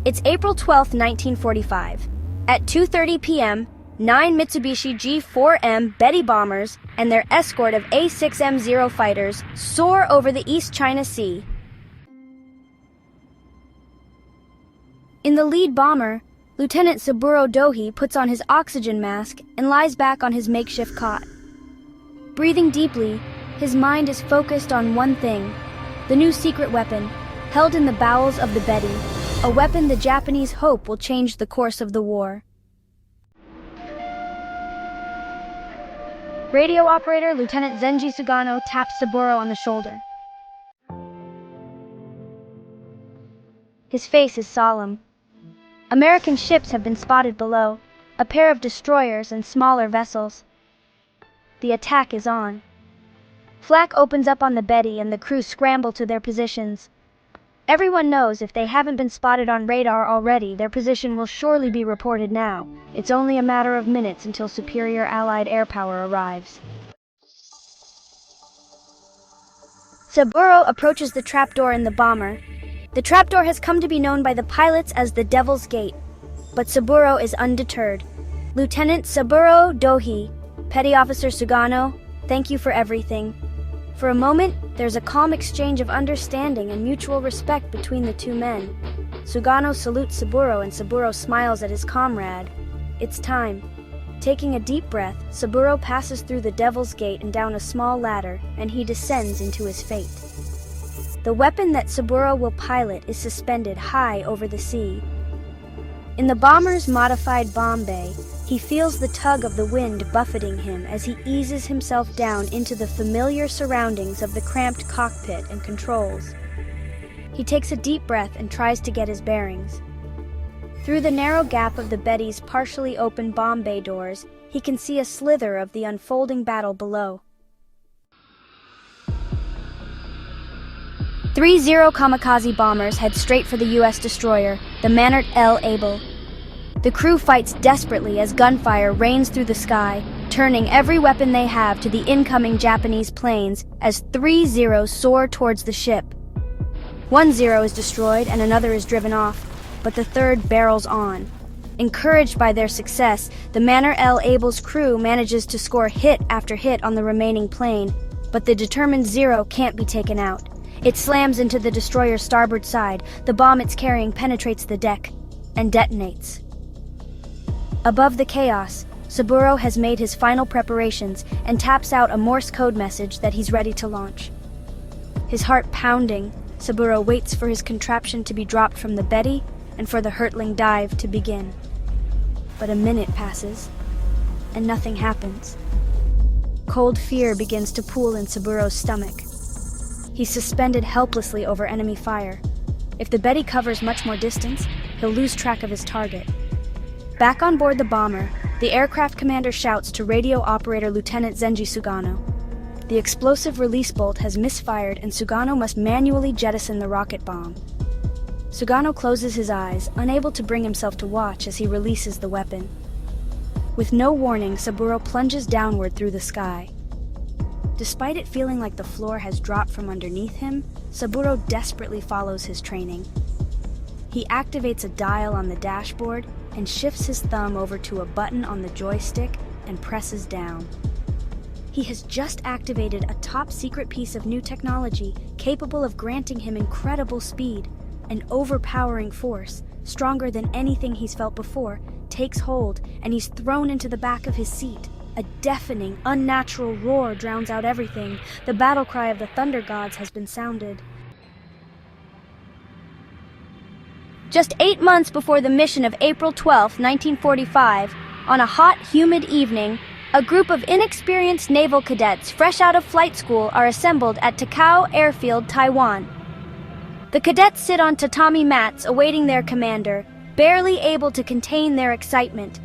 It's April 12, 1945. At 2:30 p.m., 9 Mitsubishi G4M Betty bombers and their escort of A6M0 fighters soar over the East China Sea. In the lead bomber, Lieutenant Saburo Dohi puts on his oxygen mask and lies back on his makeshift cot. Breathing deeply, his mind is focused on one thing: the new secret weapon, held in the bowels of the Betty, a weapon the Japanese hope will change the course of the war. Radio operator Lieutenant Zenji Sugano taps Saburo on the shoulder. His face is solemn. American ships have been spotted below, a pair of destroyers and smaller vessels. The attack is on. Flak opens up on the Betty and the crew scramble to their positions. Everyone knows if they haven't been spotted on radar already, their position will surely be reported now. It's only a matter of minutes until superior Allied air power arrives. Saburo approaches the trapdoor in the bomber. The trapdoor has come to be known by the pilots as the Devil's Gate, but Saburo is undeterred. Lieutenant Saburo Dohi, Petty Officer Sugano, thank you for everything. For a moment, there's a calm exchange of understanding and mutual respect between the two men. Sugano salutes Saburo and Saburo smiles at his comrade. It's time. Taking a deep breath, Saburo passes through the Devil's Gate and down a small ladder, and he descends into his fate. The weapon that Saburo will pilot is suspended high over the sea. In the bomber's modified bomb bay, he feels the tug of the wind buffeting him as he eases himself down into the familiar surroundings of the cramped cockpit and controls. He takes a deep breath and tries to get his bearings. Through the narrow gap of the Betty's partially open bomb bay doors, he can see a slither of the unfolding battle below. 30 Kamikaze bombers head straight for the U.S. destroyer, the Shutlle Able. The crew fights desperately as gunfire rains through the sky, turning every weapon they have to the incoming Japanese planes as 30 soar towards the ship. 10 is destroyed and another is driven off, but the third barrels on. Encouraged by their success, the Shutlle Able's crew manages to score hit after hit on the remaining plane, but the determined Zero can't be taken out. It slams into the destroyer's starboard side, the bomb it's carrying penetrates the deck, and detonates. Above the chaos, Saburo has made his final preparations and taps out a Morse code message that he's ready to launch. His heart pounding, Saburo waits for his contraption to be dropped from the Betty and for the hurtling dive to begin. But a minute passes, and nothing happens. Cold fear begins to pool in Saburo's stomach. He's suspended helplessly over enemy fire. If the Betty covers much more distance, he'll lose track of his target. Back on board the bomber, the aircraft commander shouts to radio operator Lieutenant Zenji Sugano. The explosive release bolt has misfired and Sugano must manually jettison the rocket bomb. Sugano closes his eyes, unable to bring himself to watch as he releases the weapon. With no warning, Saburo plunges downward through the sky. Despite it feeling like the floor has dropped from underneath him, Saburo desperately follows his training. He activates a dial on the dashboard and shifts his thumb over to a button on the joystick and presses down. He has just activated a top-secret piece of new technology capable of granting him incredible speed. An overpowering force, stronger than anything he's felt before, takes hold, and he's thrown into the back of his seat. A deafening, unnatural roar drowns out everything. The battle cry of the thunder gods has been sounded. Just 8 months before the mission of April 12, 1945, on a hot, humid evening, a group of inexperienced naval cadets fresh out of flight school are assembled at Takao Airfield, Taiwan. The cadets sit on tatami mats awaiting their commander, barely able to contain their excitement.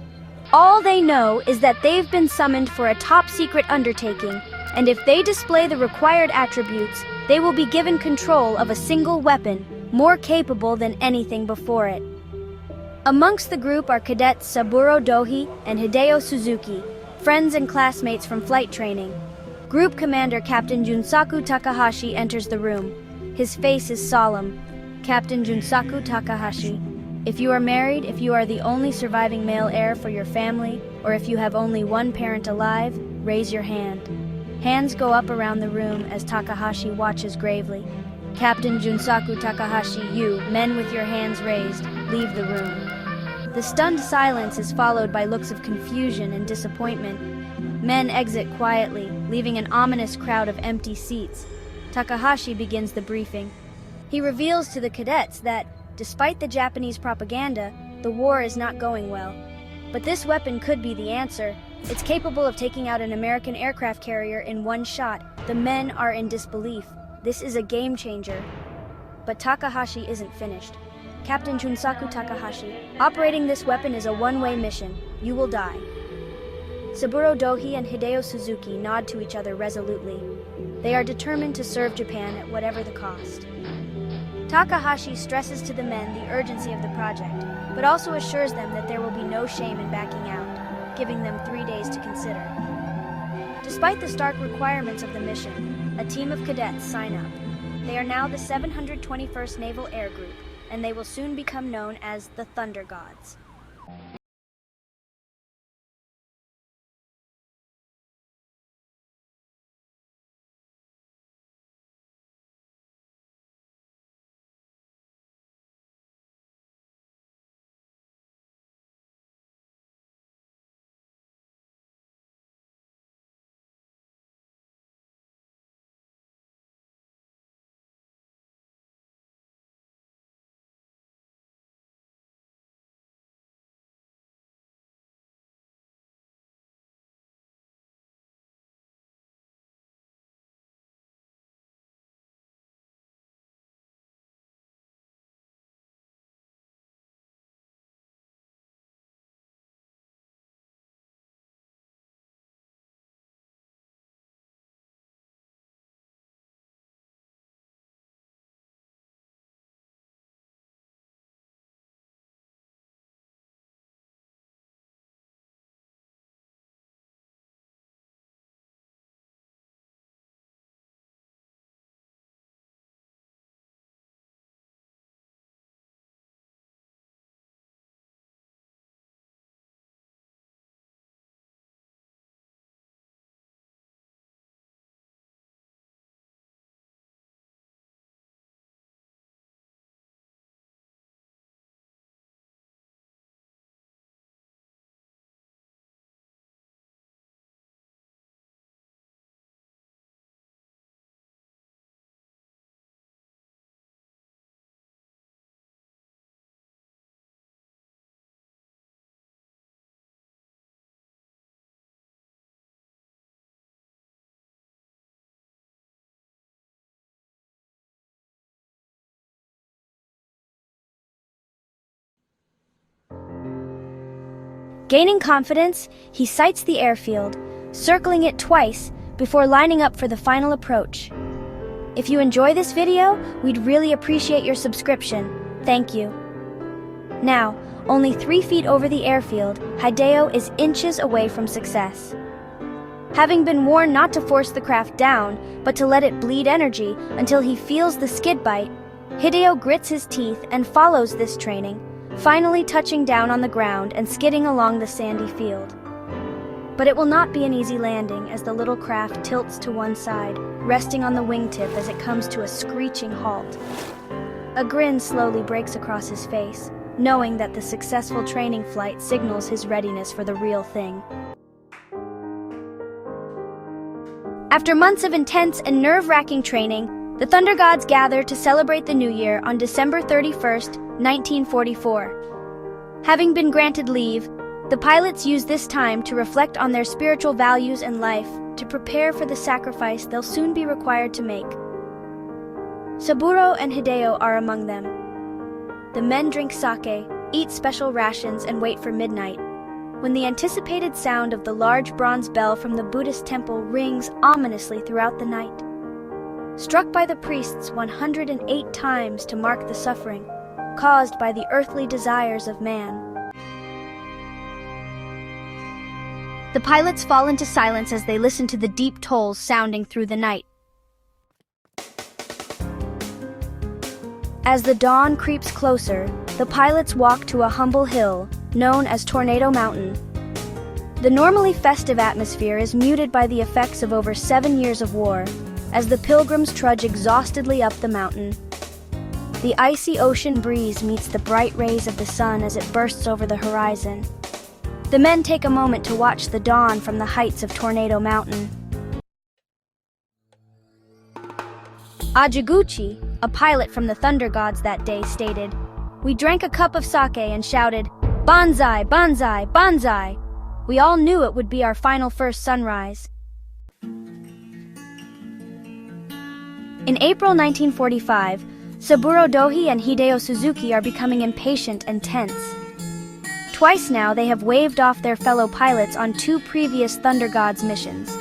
All they know is that they've been summoned for a top-secret undertaking, and if they display the required attributes, they will be given control of a single weapon, more capable than anything before it. Amongst the group are cadets Saburo Dohi and Hideo Suzuki, friends and classmates from flight training. Group Commander Captain Junsaku Takahashi enters the room. His face is solemn. Captain Junsaku Takahashi, If you are married, if you are the only surviving male heir for your family, or if you have only one parent alive, raise your hand. Hands go up around the room as Takahashi watches gravely. Captain Junsaku Takahashi, you, men with your hands raised, leave the room. The stunned silence is followed by looks of confusion and disappointment. Men exit quietly, leaving an ominous crowd of empty seats. Takahashi begins the briefing. He reveals to the cadets that, despite the Japanese propaganda, the war is not going well. But this weapon could be the answer. It's capable of taking out an American aircraft carrier in one shot. The men are in disbelief. This is a game changer. But Takahashi isn't finished. Captain Junsaku Takahashi, operating this weapon is a one-way mission. You will die. Saburo Dohi and Hideo Suzuki nod to each other resolutely. They are determined to serve Japan at whatever the cost. Takahashi stresses to the men the urgency of the project, but also assures them that there will be no shame in backing out, giving them 3 days to consider. Despite the stark requirements of the mission, a team of cadets sign up. They are now the 721st Naval Air Group, and they will soon become known as the Thunder Gods. Gaining confidence, he sights the airfield, circling it twice before lining up for the final approach. If you enjoy this video, we'd really appreciate your subscription. Thank you. Now, only 3 feet over the airfield, Hideo is inches away from success. Having been warned not to force the craft down, but to let it bleed energy until he feels the skid bite, Hideo grits his teeth and follows this training, finally touching down on the ground and skidding along the sandy field. But it will not be an easy landing as the little craft tilts to one side, resting on the wingtip as it comes to a screeching halt. A grin slowly breaks across his face, knowing that the successful training flight signals his readiness for the real thing. After months of intense and nerve-wracking training, the Thunder Gods gather to celebrate the New Year on December 31st, 1944. Having been granted leave, the pilots use this time to reflect on their spiritual values and life, to prepare for the sacrifice they'll soon be required to make. Saburo and Hideo are among them. The men drink sake, eat special rations, and wait for midnight, when the anticipated sound of the large bronze bell from the Buddhist temple rings ominously throughout the night. Struck by the priests 108 times to mark the suffering caused by the earthly desires of man. The pilots fall into silence as they listen to the deep tolls sounding through the night. As the dawn creeps closer, the pilots walk to a humble hill, known as Tornado Mountain. The normally festive atmosphere is muted by the effects of over 7 years of war, as the pilgrims trudge exhaustedly up the mountain. The icy ocean breeze meets the bright rays of the sun as it bursts over the horizon. The men take a moment to watch the dawn from the heights of Tornado Mountain. Ajiguchi, a pilot from the Thunder Gods that day, stated, "We drank a cup of sake and shouted, 'Banzai, banzai, banzai!' We all knew it would be our final first sunrise." In April 1945, Saburo Dohi and Hideo Suzuki are becoming impatient and tense. Twice now they have waved off their fellow pilots on 2 previous Thunder Gods missions.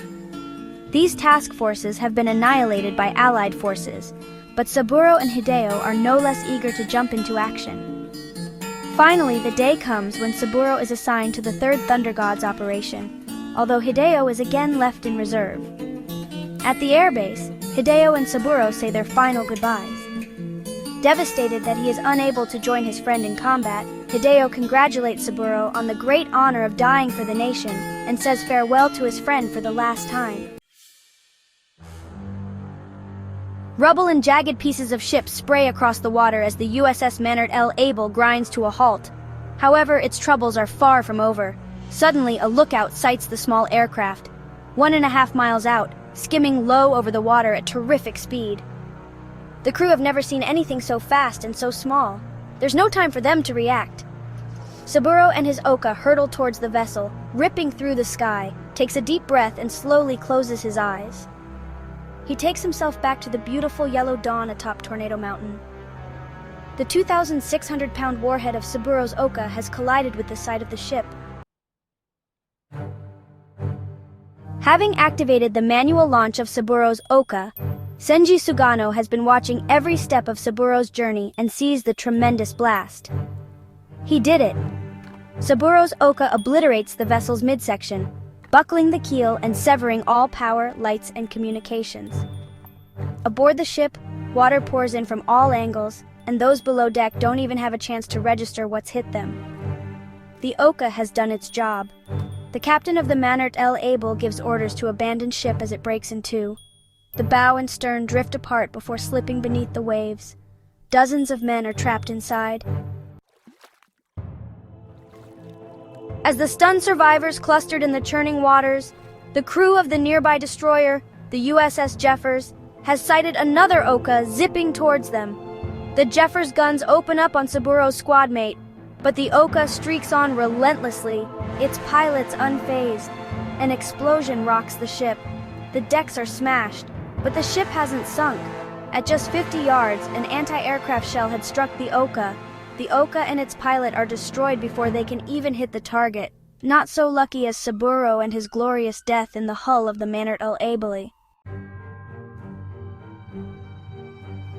These task forces have been annihilated by Allied forces, but Saburo and Hideo are no less eager to jump into action. Finally, the day comes when Saburo is assigned to the 3rd Thunder Gods operation, although Hideo is again left in reserve. At the airbase, Hideo and Saburo say their final goodbyes. Devastated that he is unable to join his friend in combat, Hideo congratulates Saburo on the great honor of dying for the nation and says farewell to his friend for the last time. Rubble and jagged pieces of ships spray across the water as the USS Manert L. Able grinds to a halt. However, its troubles are far from over. Suddenly, a lookout sights the small aircraft, 1.5 miles out, skimming low over the water at terrific speed. The crew have never seen anything so fast and so small. There's no time for them to react. Saburo and his Oka hurtle towards the vessel, ripping through the sky, takes a deep breath and slowly closes his eyes. He takes himself back to the beautiful yellow dawn atop Tornado Mountain. The 2,600-pound warhead of Saburo's Oka has collided with the side of the ship. Having activated the manual launch of Saburo's Oka, Senji Sugano has been watching every step of Saburo's journey and sees the tremendous blast. He did it. Saburo's Oka obliterates the vessel's midsection, buckling the keel and severing all power, lights, and communications. Aboard the ship, water pours in from all angles, and those below deck don't even have a chance to register what's hit them. The Oka has done its job. The captain of the Manert L. Able gives orders to abandon ship as it breaks in two. The bow and stern drift apart before slipping beneath the waves. Dozens of men are trapped inside. As the stunned survivors clustered in the churning waters, the crew of the nearby destroyer, the USS Jeffers, has sighted another Oka zipping towards them. The Jeffers' guns open up on Saburo's squad mate, but the Oka streaks on relentlessly, its pilots unfazed. An explosion rocks the ship. The decks are smashed, but the ship hasn't sunk. At just 50 yards, an anti-aircraft shell had struck the Oka. The Oka and its pilot are destroyed before they can even hit the target. Not so lucky as Saburo and his glorious death in the hull of the Manert L. Able.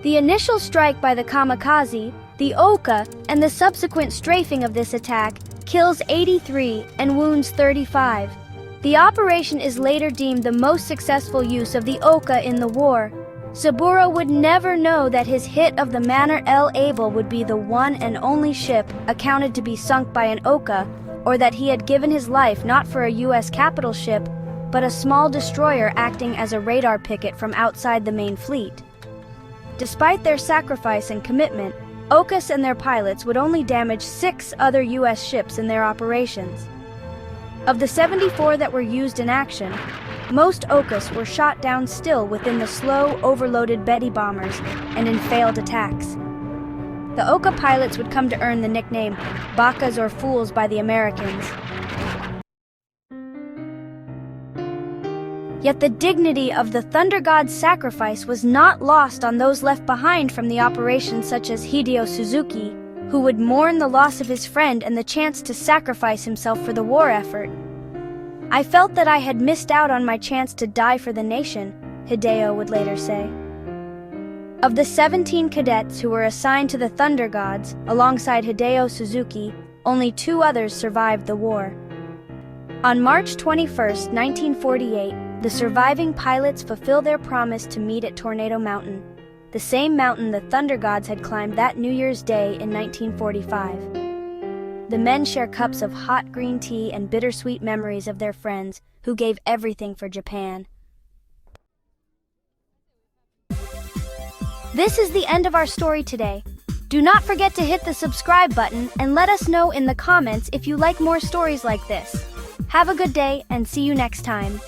The initial strike by the Kamikaze, the Oka, and the subsequent strafing of this attack kills 83 and wounds 35. The operation is later deemed the most successful use of the Oka in the war. Saburo would never know that his hit of the Manert L. Able would be the one and only ship accounted to be sunk by an Oka, or that he had given his life not for a U.S. capital ship, but a small destroyer acting as a radar picket from outside the main fleet. Despite their sacrifice and commitment, Okas and their pilots would only damage 6 other U.S. ships in their operations. Of the 74 that were used in action, most Okas were shot down still within the slow, overloaded Betty bombers and in failed attacks. The Oka pilots would come to earn the nickname Bakas or Fools by the Americans. Yet the dignity of the Thunder God's sacrifice was not lost on those left behind from the operation, such as Hideo Suzuki, who would mourn the loss of his friend and the chance to sacrifice himself for the war effort. "I felt that I had missed out on my chance to die for the nation," Hideo would later say. Of the 17 cadets who were assigned to the Thunder Gods, alongside Hideo Suzuki, only 2 others survived the war. On March 21, 1948, the surviving pilots fulfill their promise to meet at Tornado Mountain. the same mountain the Thunder Gods had climbed that New Year's Day in 1945. The men share cups of hot green tea and bittersweet memories of their friends who gave everything for Japan. This is the end of our story today. Do not forget to hit the subscribe button and let us know in the comments if you like more stories like this. Have a good day and see you next time.